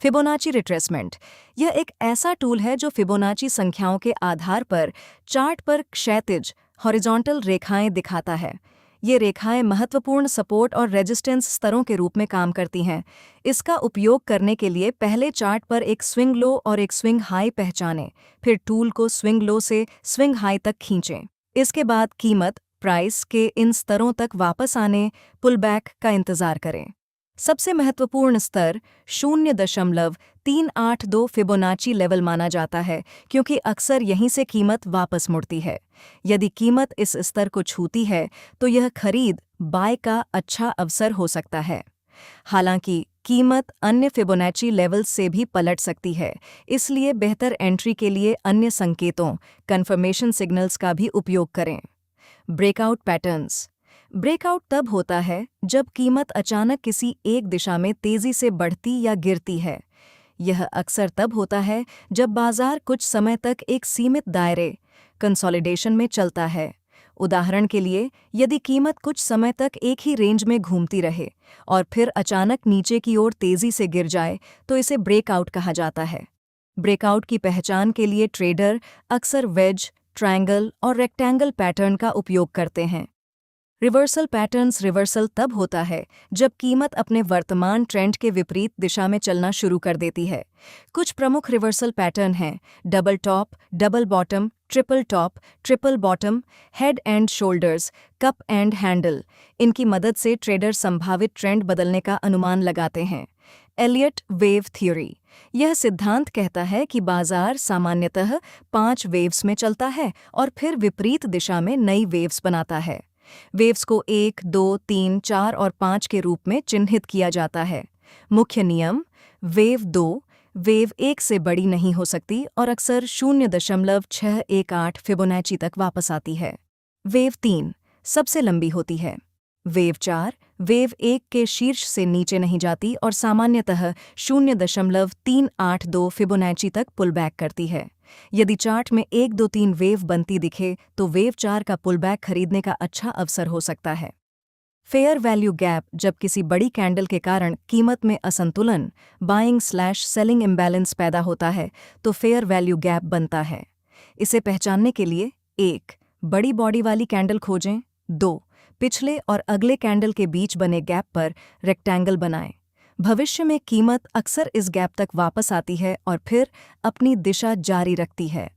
Fibonacci retracement यह एक ऐसा टूल है जो फिबोनाची संख्याओं के आधार पर चार्ट पर क्षैतिज हॉरिजॉन्टल रेखाएं दिखाता है। ये रेखाएं महत्वपूर्ण सपोर्ट और रेजिस्टेंस स्तरों के रूप में काम करती हैं। इसका उपयोग करने के लिए पहले चार्ट पर एक स्विंग लो और एक स्विंग हाई पहचानें, फिर टूल को स्विंग लो से स्विंग हाई तक खींचें। इसके बाद कीमत प्राइस के इन स्तरों तक वापस आने पुलबैक का इंतजार करें। सबसे महत्वपूर्ण स्तर 0.382 फिबोनाची लेवल माना जाता है, क्योंकि अक्सर यहीं से कीमत वापस मुड़ती है। यदि कीमत इस स्तर को छूती है तो यह खरीद बाय का अच्छा अवसर हो सकता है। हालांकि कीमत अन्य फिबोनाची लेवल्स से भी पलट सकती है, इसलिए बेहतर एंट्री के लिए अन्य संकेतों कन्फर्मेशन सिग्नल्स का भी उपयोग करें। Breakout patterns. ब्रेकआउट तब होता है जब कीमत अचानक किसी एक दिशा में तेजी से बढ़ती या गिरती है। यह अक्सर तब होता है जब बाजार कुछ समय तक एक सीमित दायरे कंसोलिडेशन में चलता है। उदाहरण के लिए, यदि कीमत कुछ समय तक एक ही रेंज में घूमती रहे और फिर अचानक नीचे की ओर तेजी से गिर जाए तो इसे ब्रेकआउट कहा जाता है। ब्रेकआउट की पहचान के लिए ट्रेडर अक्सर वेज, ट्रायंगल और रेक्टेंगल पैटर्न का उपयोग करते हैं। Reversal patterns. रिवर्सल तब होता है जब कीमत अपने वर्तमान ट्रेंड के विपरीत दिशा में चलना शुरू कर देती है। कुछ प्रमुख रिवर्सल पैटर्न हैं: double top, double bottom, triple top, triple bottom, head and shoulders, cup and handle. इनकी मदद से ट्रेडर संभावित ट्रेंड बदलने का अनुमान लगाते हैं। Elliott wave theory. यह सिद्धांत कहता है कि बाजार सामान्यतः 5 वेव्स में चलता है और फिर विपरीत दिशा में नई वेव्स बनाता है। वेव्स को 1, 2, 3, 4 और 5 के रूप में चिन्हित किया जाता है। मुख्य नियम: वेव 1 से बड़ी नहीं हो सकती और अक्सर 0.618 फिबोनाची तक वापस आती है। वेव 3 सबसे लंबी होती है। वेव 1 के शीर्ष से नीचे नहीं जाती और सामान्यतः 0.382 फिबोनाची तक पुलबैक करती है। यदि चार्ट में 1, 2, 3 वेव बनती दिखे तो वेव 4 का पुलबैक खरीदने का अच्छा अवसर हो सकता है। Fair value gap. जब किसी बड़ी कैंडल के कारण कीमत में असंतुलन बाइंग/सेलिंग इम्बैलेंस पैदा होता है तो फेयर वैल्यू गैप बनता है। इसे पहचानने के लिए 1. बड़ी बॉडी वाली कैंडल खोजें। 2. पिछले और अगले कैंडल के बीच बने गैप पर रेक्टेंगल बनाएं। भविष्य में कीमत अक्सर इस गैप तक वापस आती है और फिर अपनी दिशा जारी रखती है।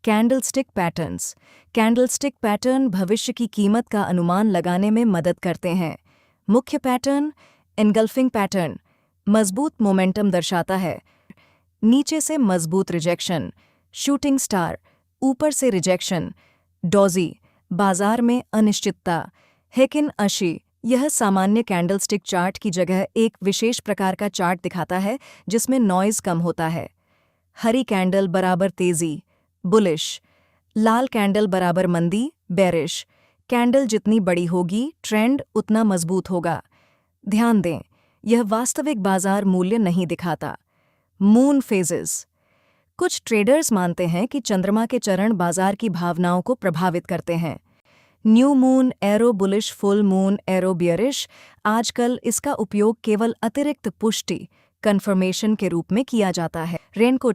Candlestick patterns. कैंडलस्टिक पैटर्न भविष्य की कीमत का अनुमान लगाने में मदद करते हैं। मुख्य पैटर्न एनगल्फिंग पैटर्न मजबूत मोमेंटम दर्शाता है। नीचे से मजबूत रिजेक्शन। शूटिंग स्टार ऊपर से रिजेक्शन। डॉजी बाजार में अनिश्चितता। हेकिन अशी यह सामान्य कैंडलस्टिक चार्ट की जगह एक विशेष प्रकार का चार्ट दिखाता है जिसमें नॉइज कम होता है। हरी कैंडल बराबर तेजी बुलिश। लाल कैंडल बराबर मंदी बेरिश। कैंडल जितनी बड़ी होगी ट्रेंड उतना मजबूत होगा। ध्यान दें, यह वास्तविक बाजार मूल्य नहीं दिखाता। Moon phases. कुछ ट्रेडर्स मानते हैं कि चंद्रमा के चरण बाजार की भावनाओं को प्रभावित करते हैं। New moon arrow bullish, full moon arrow bearish. आजकल इसका उपयोग केवल अतिरिक्त पुष्टि कन्फर्मेशन के रूप में किया जाता है। रेनको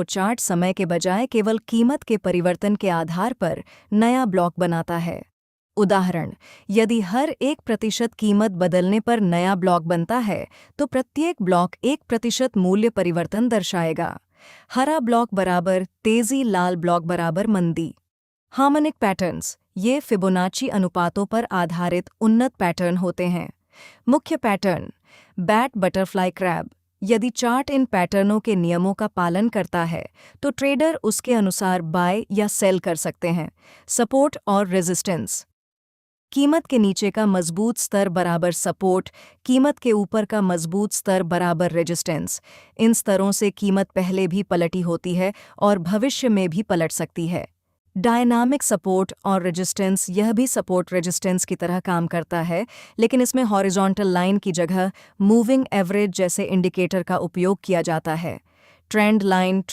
चार्ट समय के बजाय केवल कीमत के परिवर्तन के आधार पर नया ब्लॉक बनाता है। उदाहरण: यदि हर 1% कीमत बदलने पर नया ब्लॉक बनता है तो प्रत्येक ब्लॉक 1% मूल्य परिवर्तन दर्शाएगा। हरा ब्लॉक बराबर तेजी, लाल ब्लॉक बराबर मंदी। हार्मोनिक पैटर्न्स ये फिबोनाची अनुपातों पर आधारित उन्नत पैटर्न होते हैं। मुख्य पैटर्न बैट बटरफ्लाई क्रैब। यदि चार्ट इन पैटर्नों के नियमों का पालन करता है तो ट्रेडर उसके अनुसार बाय या सेल कर सकते हैं। सपोर्ट और रेजिस्टेंस। कीमत के नीचे का मजबूत स्तर बराबर सपोर्ट, कीमत के ऊपर का मजबूत स्तर बराबर रेजिस्टेंस। इन स्तरों से कीमत पहले भी पलटी होती है और भविष्य में भी पलट सकती है। डायनामिक सपोर्ट और रेजिस्टेंस। यह भी सपोर्ट रेजिस्टेंस की तरह काम करता है, लेकिन इसमें हॉरिजॉन्टल लाइन की जगह मूविंग एवरेज जैसे इंडिकेटर का उपयोग किया जाता है। ट्रेंड लाइन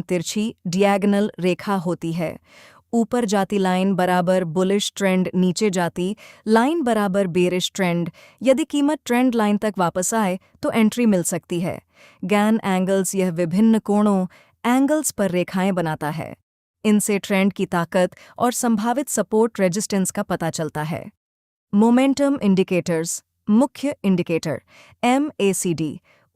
तिरछी डियगोनल रेखा होती है। ऊपर जाती लाइन बराबर बुलिश ट्रेंड, नीचे जाती लाइन बराबर बेरिश ट्रेंड। यदि कीमत ट्रेंड लाइन तक वापस आए तो एंट्री मिल सकती है। गैन एंगल्स यह विभिन्न कोणों एंगल्स पर रेखाएं बनाता है। इनसे ट्रेंड की ताकत और संभावित सपोर्ट रेजिस्टेंस का पता चलता है। मोमेंटम इंडिकेटर्स मुख्य इंडिकेटर MACD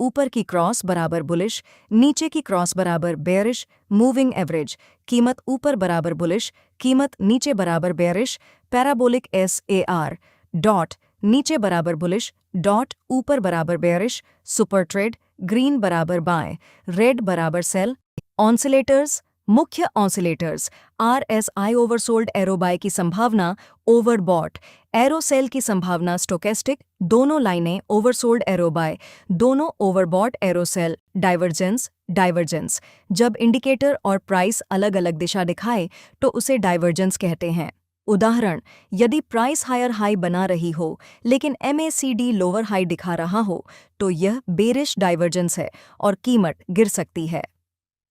ऊपर की क्रॉस बराबर बुलिश, नीचे की क्रॉस बराबर बेयरिश, मूविंग एवरेज कीमत ऊपर बराबर बुलिश, कीमत नीचे बराबर बेयरिश, पैराबोलिक SAR डॉट नीचे बराबर बुलिश, डॉट ऊपर बराबर बेयरिश, सुपर ट्रेड ग्रीन बराबर बाय, रेड बराबर सेल। ऑसिलेटर्स मुख्य oscillators RSI oversold arrow buy की संभावना ओवरबॉट, एरो सेल की संभावना स्टोकेस्टिक, दोनों लाइनें ओवरसोल्ड एरो बाय, दोनों ओवरबॉट एरो सेल। डाइवर्जेंस जब इंडिकेटर और प्राइस अलग अलग दिशा दिखाए तो उसे डाइवर्जेंस कहते हैं। उदाहरण, यदि प्राइस हायर हाई बना रही हो लेकिन MACD लोअर हाई दिखा रहा हो तो यह बेरिश डाइवर्जेंस है और कीमत गिर सकती है।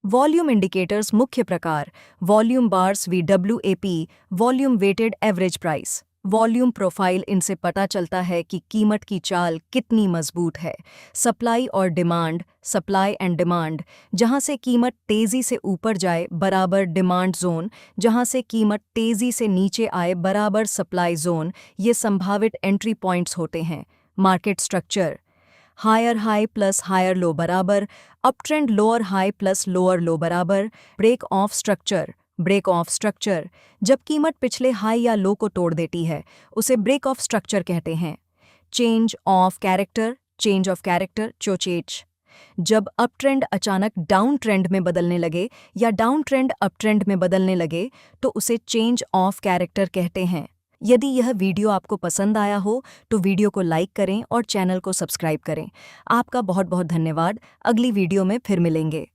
वॉल्यूम इंडिकेटर्स मुख्य प्रकार volume bars VWAP volume weighted average price, volume profile इनसे पता चलता है कि कीमत की चाल कितनी मजबूत है। सप्लाई और डिमांड सप्लाई एंड डिमांड जहां से कीमत तेजी से ऊपर जाए बराबर डिमांड जोन, जहां से कीमत तेजी से नीचे आए बराबर सप्लाई जोन, ये संभावित एंट्री पॉइंट्स होते हैं। Market structure higher high plus higher low बराबर, up trend lower high plus lower low बराबर। ब्रेक ऑफ स्ट्रक्चर जब कीमत पिछले हाई या लो को तोड़ देती है उसे ब्रेक ऑफ स्ट्रक्चर कहते हैं। चेंज ऑफ कैरेक्टर चोचेच जब अप ट्रेंड अचानक डाउन ट्रेंड में बदलने लगे या डाउन ट्रेंड अप ट्रेंड में बदलने लगे तो उसे चेंज ऑफ कैरेक्टर कहते हैं। यदि यह वीडियो आपको पसंद आया हो तो वीडियो को लाइक करें और चैनल को सब्सक्राइब करें। आपका बहुत बहुत धन्यवाद। अगली वीडियो में फिर मिलेंगे।